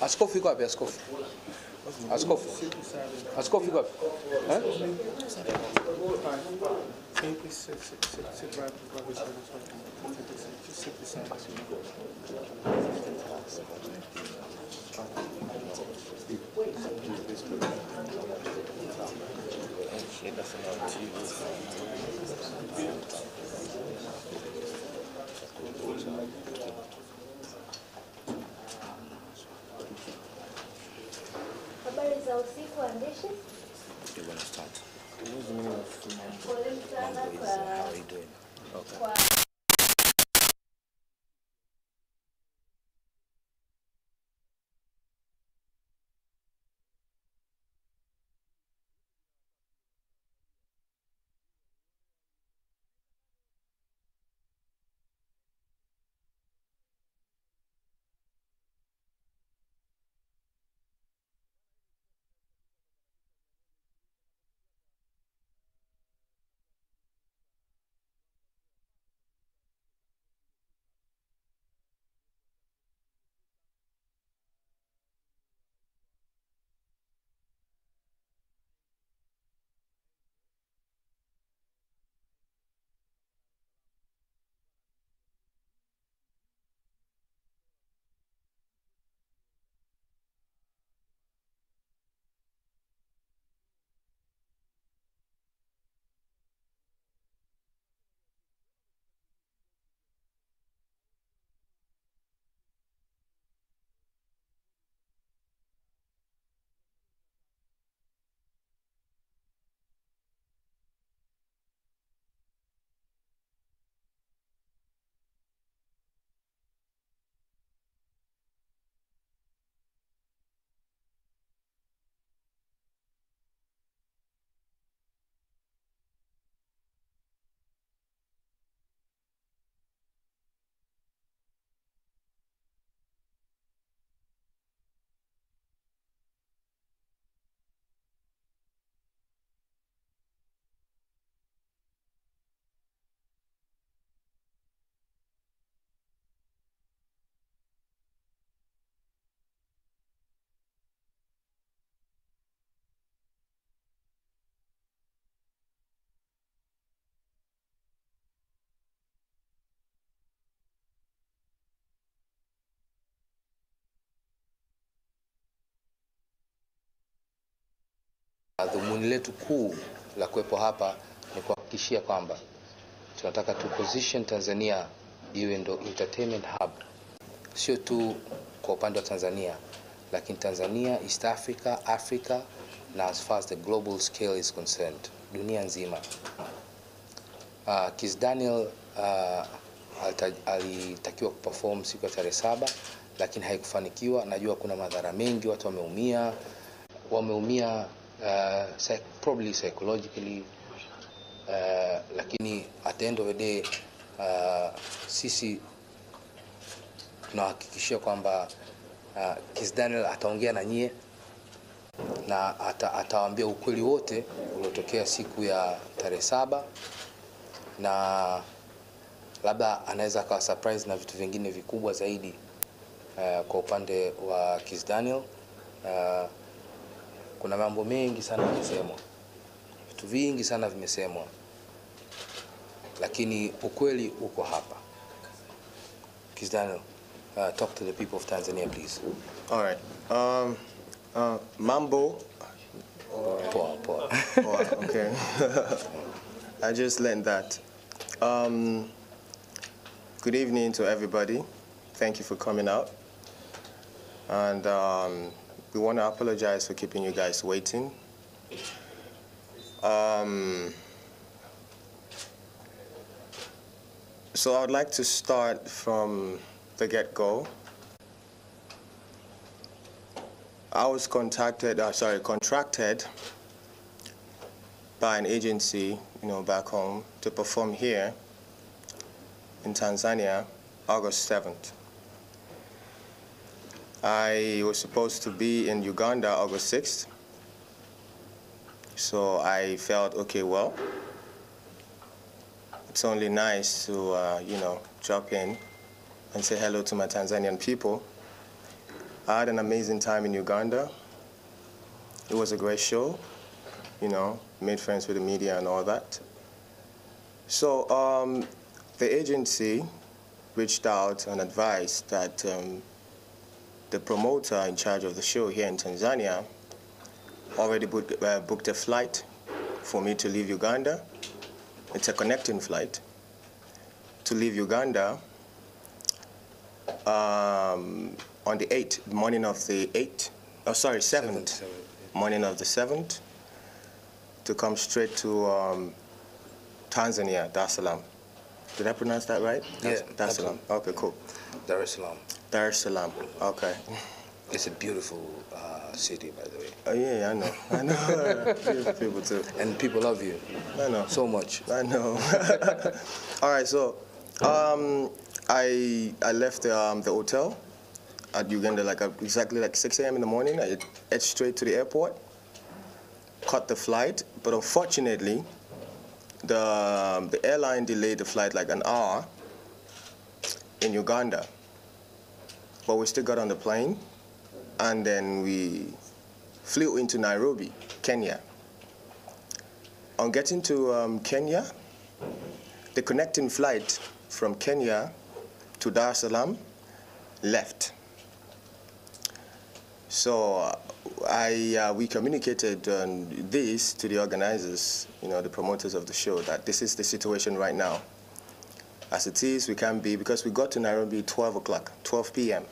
Askofu yuko wapi askofu? Askofu. Askofu yuko wapi? Habari za usiku waandishi. You're going to start. Pole sana How are you doing? Okay. Dhumuni letu kuu la kuwepo hapa ni kuhakikishia kwamba tunataka tu position Tanzania iwe ndo entertainment hub, sio tu kwa upande wa Tanzania, lakini Tanzania, East Africa, Africa, na as far as the global scale is concerned, dunia nzima. Kizz Daniel alitakiwa kuperform siku ya tarehe 7, lakini haikufanikiwa. Najua kuna madhara mengi, watu wameumia probably psychologically, lakini at the end of the day sisi tunahakikishia kwamba Kizz Daniel ataongea na nyie na atawaambia ukweli wote uliotokea siku ya tarehe 7, na labda anaweza akawa surprise na vitu vingine vikubwa zaidi kwa upande wa Kizz Daniel. Kuna mambo mengi sana yamesemwa, vitu vingi sana vimesemwa, lakini ukweli uko hapa. Kizz Daniel, talk to the people of Tanzania, please. All right. Mambo. Poa. Okay. I just learned that. Good evening to everybody. Thank you for coming out. And we want to apologize for keeping you guys waiting. So I would like to start from the get-go. I was contracted by an agency, back home to perform here in Tanzania, August 7th. I was supposed to be in Uganda August 6th. So I felt, okay, well, it's only nice to, drop in and say hello to my Tanzanian people. I had an amazing time in Uganda. It was a great show, you know, made friends with the media and all that. So the agency reached out and advised that the promoter in charge of the show here in Tanzania already booked a flight for me to leave Uganda. It's a connecting flight to leave Uganda on the 8th, morning of the 8th, oh sorry, 7th, morning of the 7th, to come straight to Tanzania, Dar es Salaam. Did I pronounce that right? Yeah. Dar es Salaam. Okay, cool. Dar es Salaam. Dar es Salaam. Okay. It's a beautiful city, by the way. Oh yeah, I know. I know. Beautiful people too. And people love you. I know. So much. I know. All right, so I left the hotel at Uganda exactly like 6 a.m. in the morning. I head straight to the airport, caught the flight, but unfortunately, the airline delayed the flight like an hour in Uganda. But we still got on the plane, and then we flew into Nairobi, Kenya. On getting to Kenya, the connecting flight from Kenya to Dar es Salaam left. So we communicated this to the organizers, you know, the promoters of the show, that this is the situation right now. As it is, we can't be, because we got to Nairobi 12 o'clock, 12 p.m.,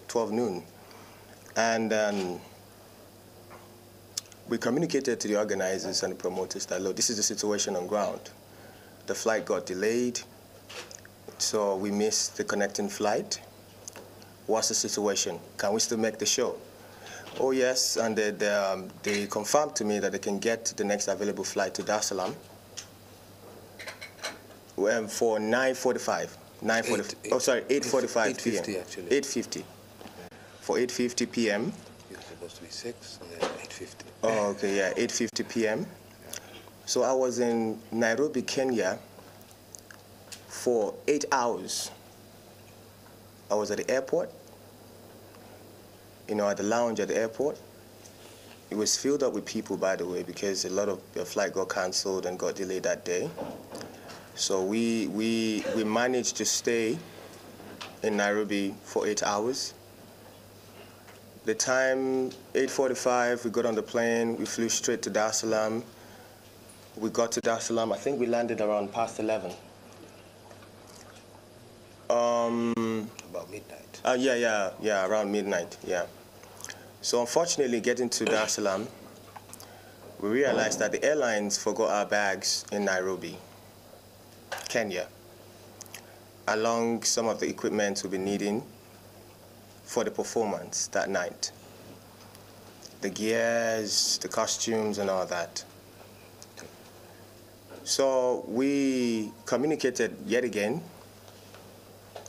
12 noon. And we communicated to the organizers and the promoters that, look, this is the situation on ground. The flight got delayed, so we missed the connecting flight. What's the situation? Can we still make the show? Oh yes, and they confirmed to me that they can get the next available flight to Dar es Salaam for 9:45. 9:45. Oh, sorry, 8:45 p.m. 8:50 actually. 8:50. For 8:50 p.m. It's supposed to be 6 and then 8:50. Oh, okay, yeah, 8:50 p.m. So I was in Nairobi, Kenya for 8 hours. I was at the airport, you know, at the lounge at the airport. It was filled up with people, by the way, because a lot of the flight got canceled and got delayed that day. So we managed to stay in Nairobi for 8 hours. The time, 8:45, we got on the plane, we flew straight to Dar es Salaam. We got to Dar es Salaam, I think we landed around past 11. About midnight. Yeah, around midnight, yeah. So unfortunately, getting to Dar es Salaam, we realized that the airlines forgot our bags in Nairobi, Kenya, along some of the equipment we'll be needing for the performance that night. The gears, the costumes, and all that. So we communicated yet again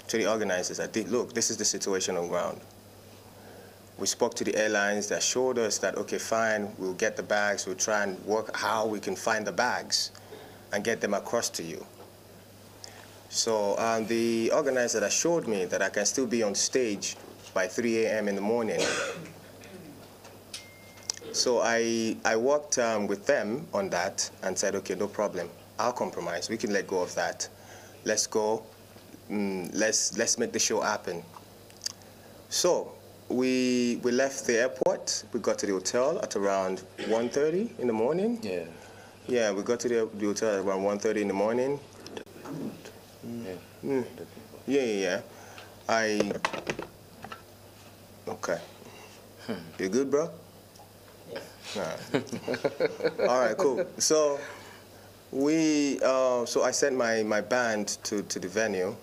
to the organizers that, look, this is the situation on ground. We spoke to the airlines that assured us that, okay, fine, we'll get the bags, we'll try and work how we can find the bags and get them across to you. So the organizer assured me that I can still be on stage by 3 a.m. in the morning. So I worked with them on that and said, okay, no problem, I'll compromise, we can let go of that. Let's go, let's make the show happen. So we left the airport, we got to the hotel at around 1:30 in the morning. Yeah. Yeah, we got to the hotel at around 1:30 in the morning. Yeah. Okay. You good, bro? Yeah. All right, cool. So so I sent my band to the venue,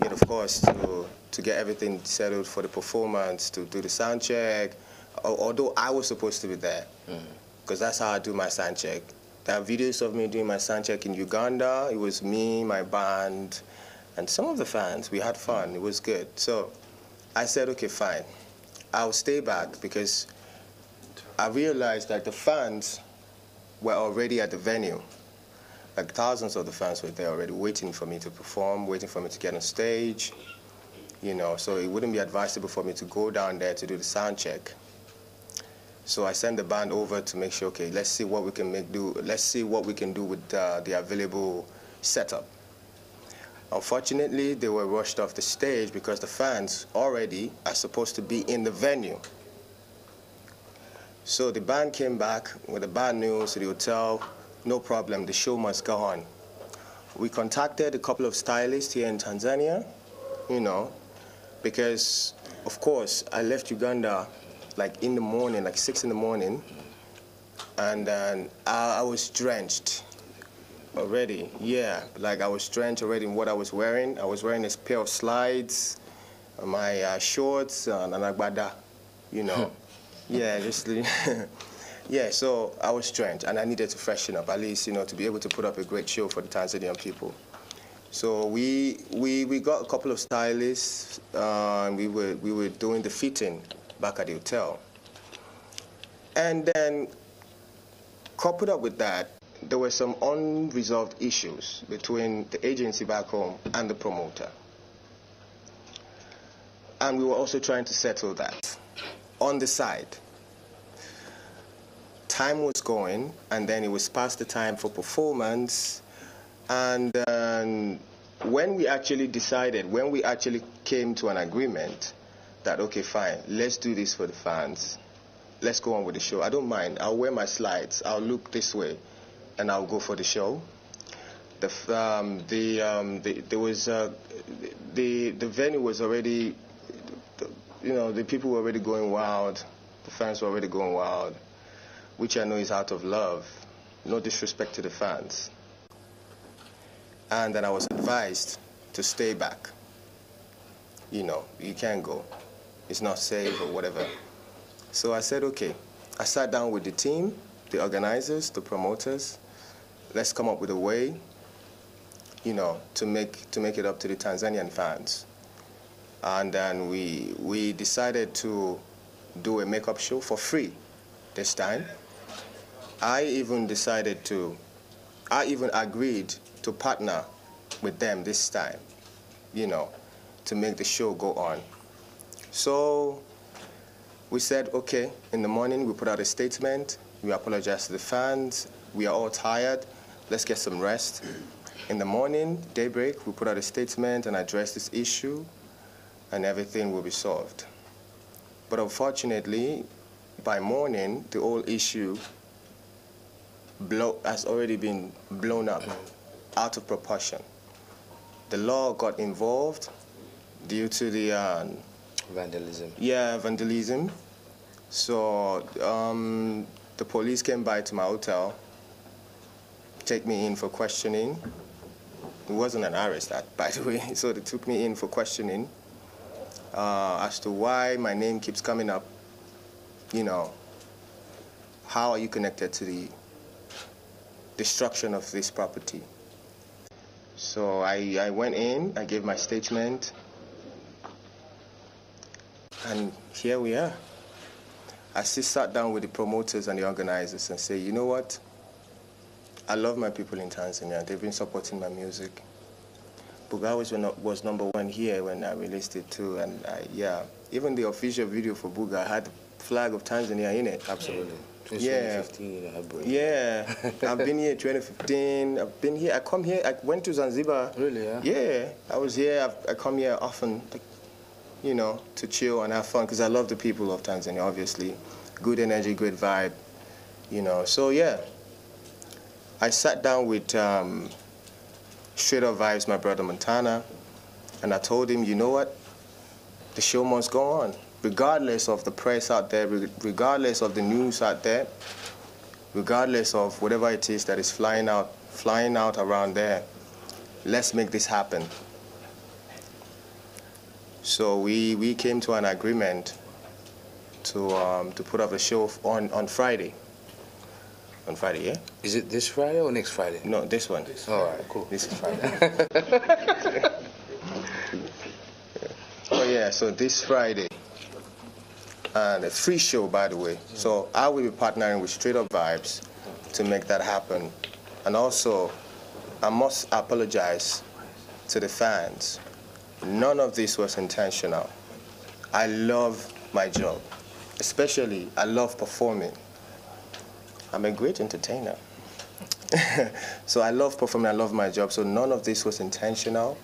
of course, to get everything settled for the performance, to do the sound check, although I was supposed to be there, because that's how I do my sound check. There are videos of me doing my sound check in Uganda. It was me, my band, and some of the fans. We had fun. It was good. So I said, okay, fine. I'll stay back, because I realized that the fans were already at the venue. Like thousands of the fans were there already waiting for me to perform, waiting for me to get on stage. you know, so it wouldn't be advisable for me to go down there to do the sound check. So I sent the band over to make sure, okay, let's see what we can let's see what we can do with the available setup. Unfortunately, they were rushed off the stage because the fans already are supposed to be in the venue. So the band came back with the bad news to the hotel. No problem, the show must go on. We contacted a couple of stylists here in Tanzania, you know, because, of course, I left Uganda like in the morning, like 6 in the morning, and then I was drenched already. Yeah, like I was drenched already in what I was wearing. I was wearing this pair of slides, my shorts, and an agbada, you know. Yeah, just yeah. So I was drenched, and I needed to freshen up at least, you know, to be able to put up a great show for the Tanzanian people. So we got a couple of stylists. We were doing the fitting back at the hotel, and then coupled up with that, there were some unresolved issues between the agency back home and the promoter, and we were also trying to settle that on the side. Time was going, and then it was past the time for performance, and when we actually came to an agreement that, okay, fine, let's do this for the fans, let's go on with the show. I don't mind, I'll wear my slides, I'll look this way, and I'll go for the show. The venue was already, you know, the people were already going wild, the fans were already going wild, which I know is out of love, no disrespect to the fans. And then I was advised to stay back. You know, you can't go. It's not safe or whatever. So I said, okay. I sat down with the team, the organizers, the promoters. Let's come up with a way, you know, to make it up to the Tanzanian fans. And then we decided to do a makeup show for free this time. I even agreed to partner with them this time, you know, to make the show go on. So we said, okay, in the morning we put out a statement, we apologize to the fans, we are all tired, let's get some rest. In the morning, daybreak, we put out a statement and address this issue, and everything will be solved. But unfortunately, by morning, the whole issue has already been blown up, out of proportion. The law got involved due to the vandalism. Yeah, vandalism. So the police came by to my hotel, take me in for questioning. It wasn't an arrest, by the way. So they took me in for questioning as to why my name keeps coming up. You know, how are you connected to the destruction of this property? So I went in, I gave my statement, and here we are. I still sat down with the promoters and the organizers and say, you know what? I love my people in Tanzania. They've been supporting my music. Buga was #1 here when I released it too, and yeah, even the official video for Buga had the flag of Tanzania in it. Absolutely. Yeah. 2015, yeah, I've been here 2015. I've been here. I come here. I went to Zanzibar. Really? Yeah. Yeah, I was here. I come here often, you know, to chill and have fun because I love the people of Tanzania. Obviously, good energy, good vibe, you know. So yeah, I sat down with Straight Up Vibes, my brother Montana, and I told him, you know what, the show must go on. Regardless of the press out there, regardless of the news out there, regardless of whatever it is that is flying out around there, let's make this happen. So we came to an agreement to put up a show on Friday. On Friday, yeah? Is it this Friday or next Friday? No, this one. All right, cool. This is Friday. Oh yeah, so this Friday. And a free show, by the way. So I will be partnering with Straight Up Vibes to make that happen. And also, I must apologize to the fans none of this was intentional. I love my job. Especially, I love performing. I'm a great entertainer. So I love performing, I love my job. So none of this was intentional.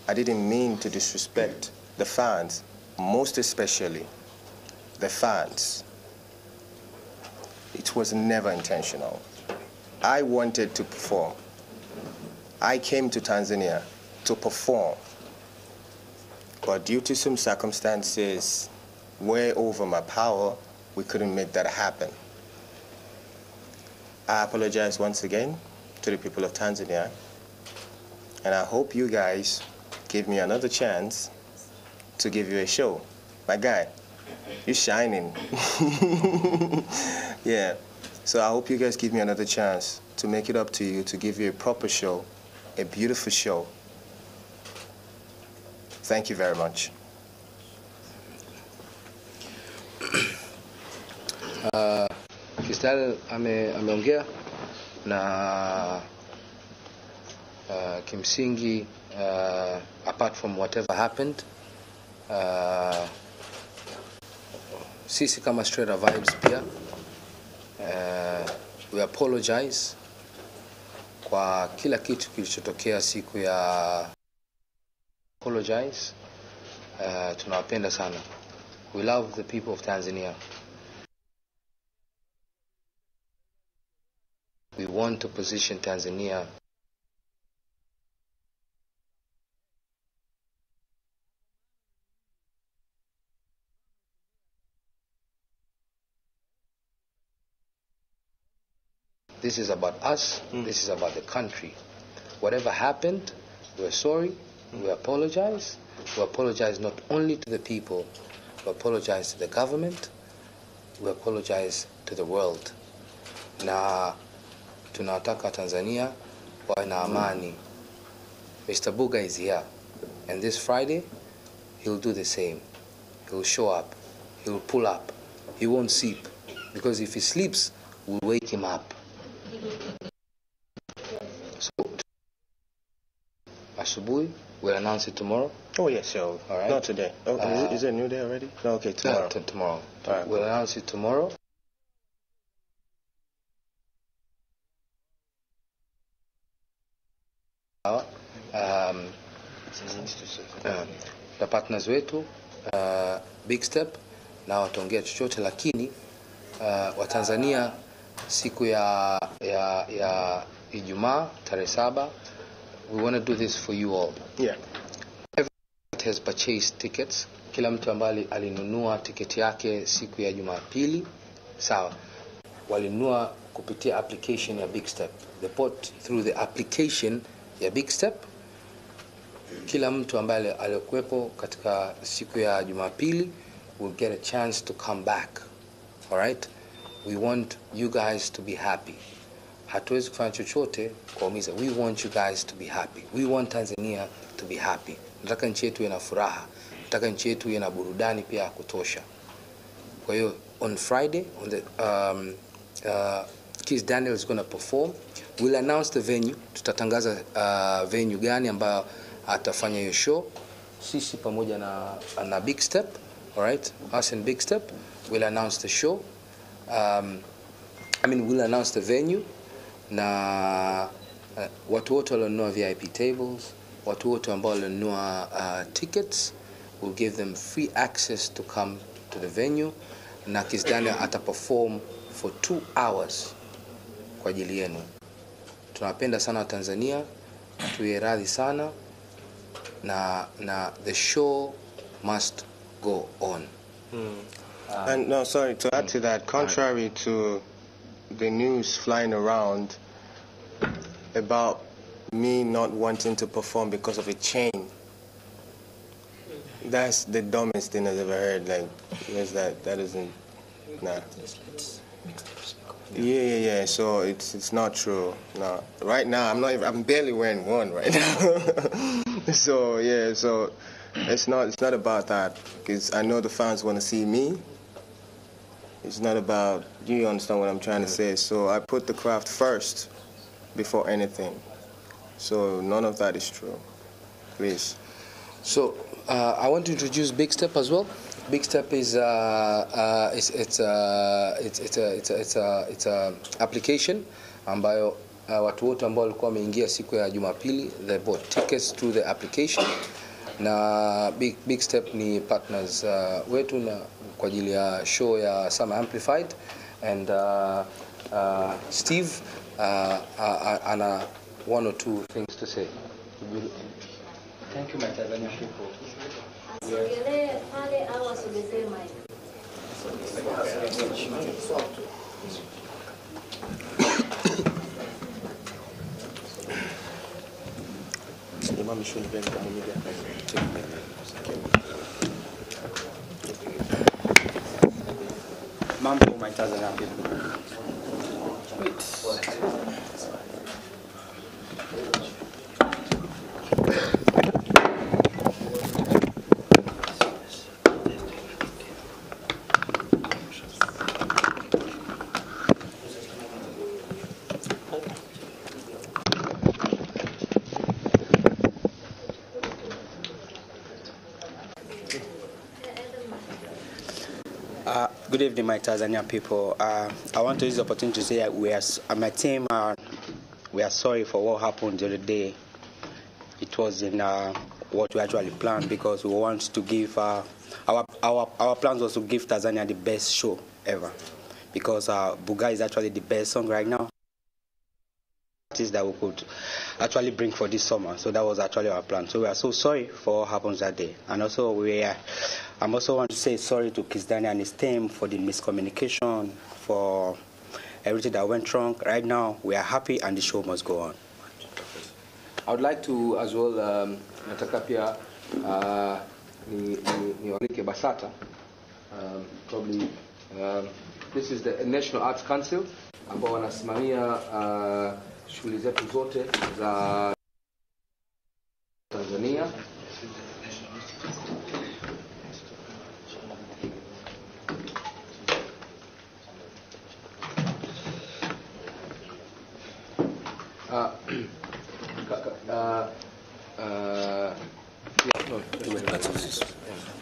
I didn't mean to disrespect the fans, most especially the fans. It was never intentional. I wanted to perform. I came to Tanzania to perform. But due to some circumstances way over my power, we couldn't make that happen. I apologize once again to the people of Tanzania, and I hope you guys give me another chance to give you a show. My guy, you're shining. Yeah, so I hope you guys give me another chance to make it up to you, to give you a proper show, a beautiful show. Thank you very much. Kizz ameongea na kimsingi, apart from whatever happened, sisi kama Straight Vibes pia we apologize kwa kila kitu kilichotokea siku ya apologize. Tunawapenda sana. We love the people of Tanzania. We want to position Tanzania this is about us, this is about the country. Whatever happened, we're sorry, we apologize. We apologize not only to the people, we apologize to the government, we apologize to the world. Na tunataka Tanzania wawe na amani. Mr. Buga is here, and this Friday he'll do the same. He'll show up, he'll pull up, he won't sleep, because if he sleeps, we'll wake him up. So, asubuhi, we'll announce it tomorrow. Oh yes, so all right. Not today. Oh, is it a new day already? No, okay, tomorrow. No, tomorrow. All right. We'll announce it tomorrow. Na partners wetu Big Step na wataongea chochote, lakini Watanzania siku ya Ijumaa tarehe 7, we want to do this for you all. Yeah. Everyone has purchased tickets. Kila mtu ambaye alinunua tiketi yake siku ya Jumapili, sawa, walinunua kupitia application ya Big Step. They bought through the application ya Big Step. Kila mtu ambaye alikuwepo katika siku ya Jumapili will get a chance to come back. All right? We want you guys to be happy. Hatuwezi kufanya chochote kuumiza. We want you guys to be happy. We want Tanzania to be happy. Nataka nchi yetu iwe na furaha. Nataka nchi yetu iwe na burudani pia ya kutosha. Kwa hiyo on Friday, on the Kizz Daniel is going to perform. We'll announce the venue. Tutatangaza venue gani ambayo atafanya hiyo show. Sisi pamoja na Big Step, all right? Us and Big Step, we'll announce the show. We'll announce the venue. Na watu wote walionunua VIP tables, watu wote ambao walionunua tickets, we'll give them free access to come to the venue. Na Kizz Daniel ataperform for 2 hours kwa ajili yenu. Tunapenda sana wa Tanzania, tuwe radhi sana, na the show must go on. And no, sorry, to add to that, contrary to the news flying around about me not wanting to perform because of a chain, that's the dumbest thing I've ever heard. Like, that isn't, nah. Yeah. So it's not true. No, right now I'm barely wearing one right now. So yeah, so it's not about that, because I know the fans want to see me. It's not about, you understand what I'm trying to say. So I put the craft first before anything. So none of that is true. Please. So I want to introduce Big Step as well. Big Step is it's a application ambayo watu wote ambao walikuwa wameingia siku ya Jumapili they bought tickets through the application, na Big Step ni partners wetu na kwa ajili ya show ya Summer Amplified, and Steve ana one or two things to say. Thank you, my Tanzania people. Asogelee pale au asogezee mic. Mambo, my Tanzania people. Good evening, my Tanzania people. I want to use the opportunity to say that my team, we are sorry for what happened the other day. It was in what we actually planned, because we want to give our plans was to give Tanzania the best show ever, because Buga is actually the best song right now that we could actually bring for this summer. So that was actually our plan. So we are so sorry for what happened that day, and also I'm also want to say sorry to Kizz and his team for the miscommunication, for everything that went wrong. Right now we are happy and the show must go on. I would like to as well nataka pia niwalike BASATA, probably this is the National Arts Council ambao wanasimamia shughuli zetu zote za Tanzania.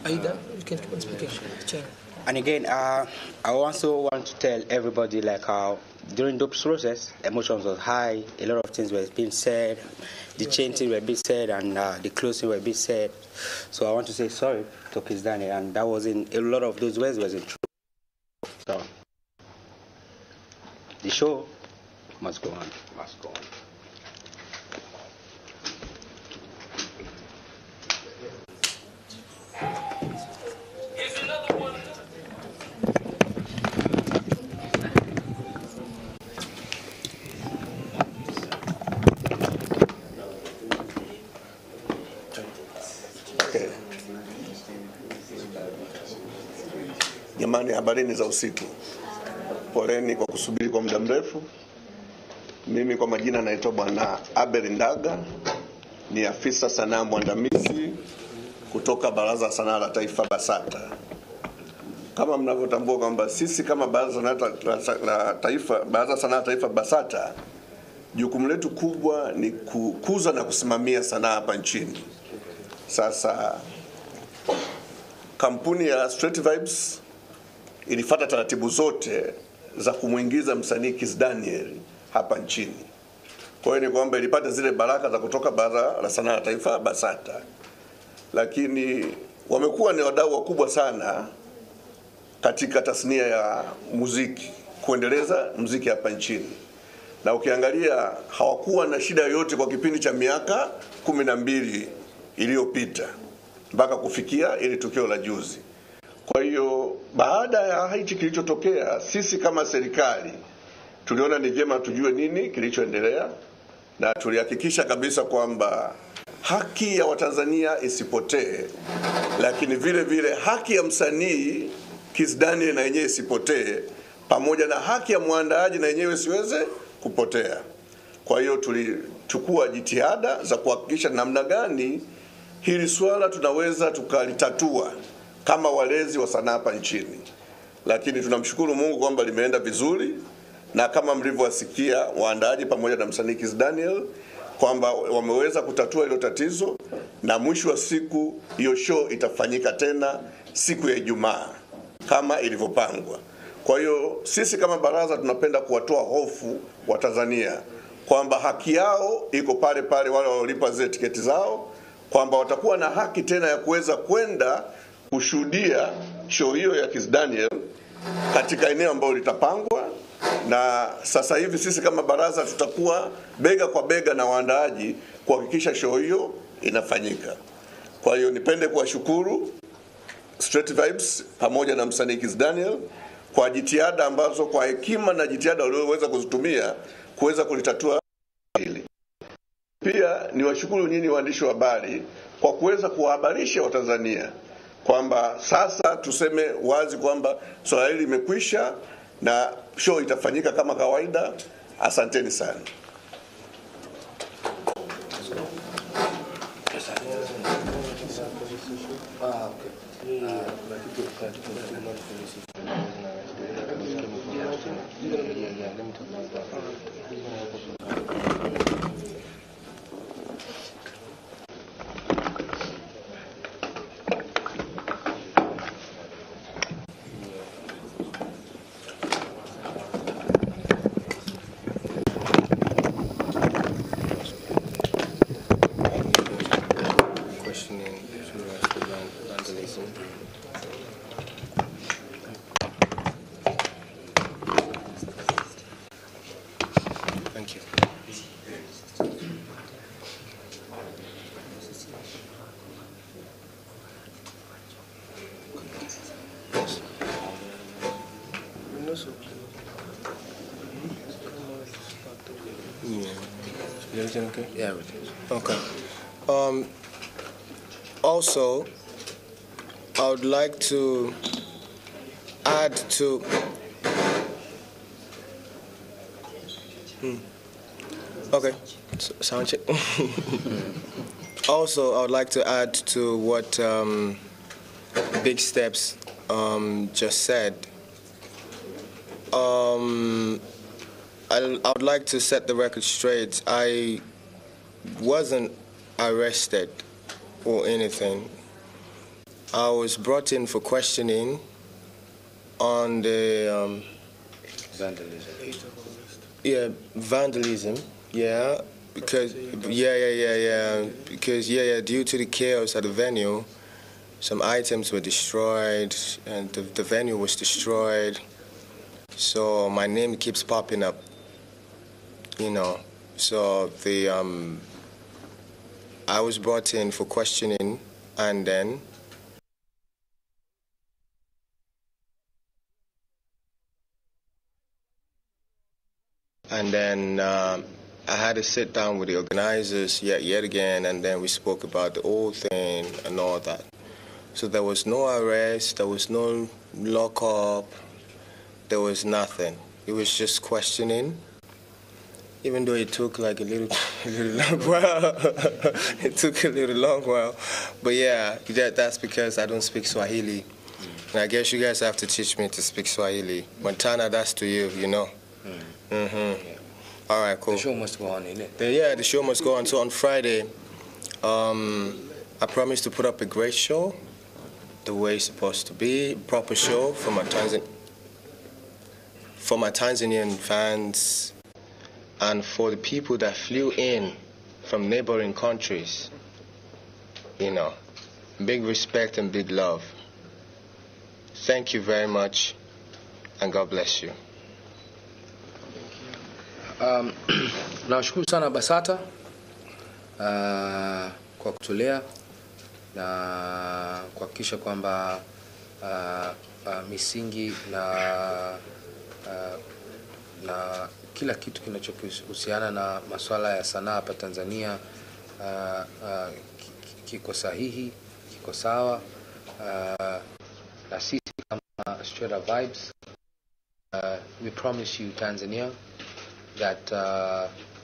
Aida, you can keep on speaking. And again, I also want to tell everybody, like, during the process, emotions was high, a lot of things were being said, the chanting were being said, and the closing were being said. So I want to say sorry to Kizz, and that was in a lot of those words wasn't true. So the show must go on. Must go on. Jamani, habarini za usiku. Poleni kwa kusubiri kwa muda mrefu. Mimi kwa majina naitwa Bwana Abel Ndaga, ni afisa sanaa mwandamizi kutoka Baraza la Sanaa la Taifa BASATA. Kama mnavyotambua kwamba sisi kama Baraza la Sanaa la Taifa BASATA, jukumu letu kubwa ni kukuza na kusimamia sanaa hapa nchini. Sasa kampuni ya Straight Vibes ilifuata taratibu zote za kumuingiza msanii Kizz hapa nchini. Kwa hiyo ni kwamba ilipata zile baraka za kutoka Baraza la Sanaa la Taifa BASATA. Lakini wamekuwa ni wadau wakubwa sana katika tasnia ya muziki, kuendeleza muziki hapa nchini. Na ukiangalia hawakuwa na shida yoyote kwa kipindi cha miaka 12 iliyopita mpaka kufikia ile tukio la juzi. Kwa hiyo baada ya hichi kilichotokea, sisi kama serikali tuliona ni vyema tujue nini kilichoendelea, na tulihakikisha kabisa kwamba haki ya Watanzania isipotee, lakini vile vile haki ya msanii Kizz na yenyewe isipotee, pamoja na haki ya mwandaaji na yenyewe siweze kupotea. Kwa hiyo tulichukua jitihada za kuhakikisha namna gani hili swala tunaweza tukalitatua kama walezi wa sanaa hapa nchini. Lakini tunamshukuru Mungu kwamba limeenda vizuri, na kama mlivyowasikia waandaaji pamoja na msanii Kizz kwamba wameweza kutatua hilo tatizo, na mwisho wa siku hiyo show itafanyika tena siku ya Ijumaa kama ilivyopangwa. Kwa hiyo sisi kama baraza tunapenda kuwatoa hofu wa Tanzania kwamba haki yao iko pale pale, wale waliolipa zile tiketi zao, kwamba watakuwa na haki tena ya kuweza kwenda kushuhudia show hiyo ya Kizz Daniel katika eneo ambalo litapangwa. Na sasa hivi sisi kama baraza tutakuwa bega kwa bega na waandaaji kuhakikisha show hiyo inafanyika. Kwa hiyo nipende kuwashukuru Straight Vibes pamoja na msanii Kizz Daniel kwa jitihada ambazo, kwa hekima na jitihada walioweza kuzitumia kuweza kulitatua hili. Pia niwashukuru nyinyi waandishi wa habari kwa kuweza kuwahabarisha Watanzania kwamba sasa tuseme wazi kwamba swala hili limekwisha na show itafanyika kama kawaida. Asanteni sana. Thank you. Everything okay? Yeah, everything. Okay. Also, I would like to add to. Okay, sound check. Also, I would like to add to what Big Steps just said. I would like to set the record straight. I wasn't arrested or anything. I was brought in for questioning on the Vandalism. yeah, vandalism. Yeah, because due to the chaos at the venue, some items were destroyed and the venue was destroyed. So my name keeps popping up, you know. So I was brought in for questioning, and then I had to sit down with the organizers yet again, and then we spoke about the whole thing and all that. So there was no arrest, there was no lockup, there was nothing. It was just questioning, even though it took like a little long while. It took a little long while. But yeah, that's because I don't speak Swahili. And I guess you guys have to teach me to speak Swahili. Montana, that's to you, you know. Yeah. All right, cool. The show must go on, innit? Yeah, the show must go on. So on Friday, I promised to put up a great show, the way it's supposed to be, proper show for my Tanzanian fans and for the people that flew in from neighboring countries. You know, big respect and big love. Thank you very much, and God bless you. Nawashukuru sana BASATA kwa kutulea na kuhakikisha kwamba misingi na kila kitu kinachohusiana na masuala ya sanaa hapa Tanzania kiko sahihi, kiko sawa. Na sisi kama Straight Vibes, we promise you Tanzania that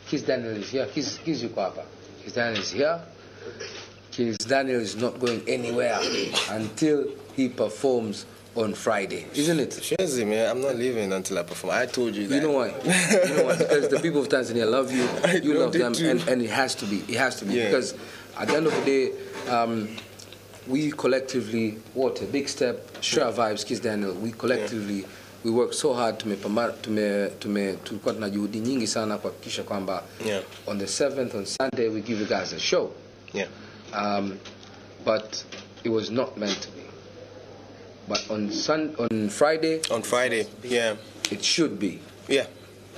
Kizz Daniel is here. Kizz yuko hapa. Kizz Daniel is here. Kizz Daniel is not going anywhere until he performs on Friday, isn't it? Shazzy, man, I'm not leaving until I perform. I told you that. You know why? You know why? Because the people of Tanzania love you. You love them, and it has to be. It has to be, because at the end of the day, we collectively, what a big step, share vibes, Kizz Daniel, we collectively, we work so hard tulikuwa tuna juhudi nyingi sana kuhakikisha kwamba on the 7th on Sunday we give you guys a show. But it was not meant to be. But on Friday, it should be.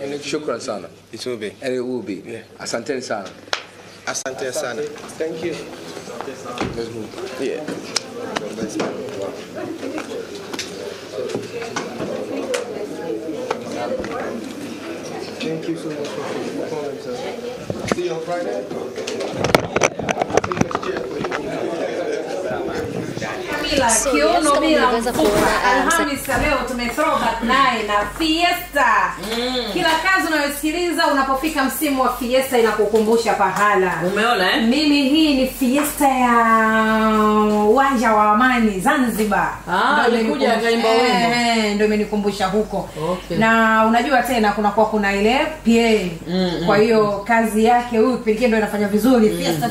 And shukran sana. It will be. And it will be. Asante sana. Asante sana. Thank you. Let's move. Thank you so much for calling, sir. See you on Friday. Kiuno bila mfupa. Alhamisi leo tumethrowback naye na fiesta. Kila kazi unayosikiliza unapofika msimu wa fiesta inakukumbusha pahala. Umeona Mimi hii ni fiesta ya uwanja wa Amani Zanzibar. Alikuja akaimba wimbo. Ndio imenikumbusha huko. Na unajua tena kuna ile PA. Kwa hiyo kazi yake huyu pekee ndio inafanya vizuri fiesta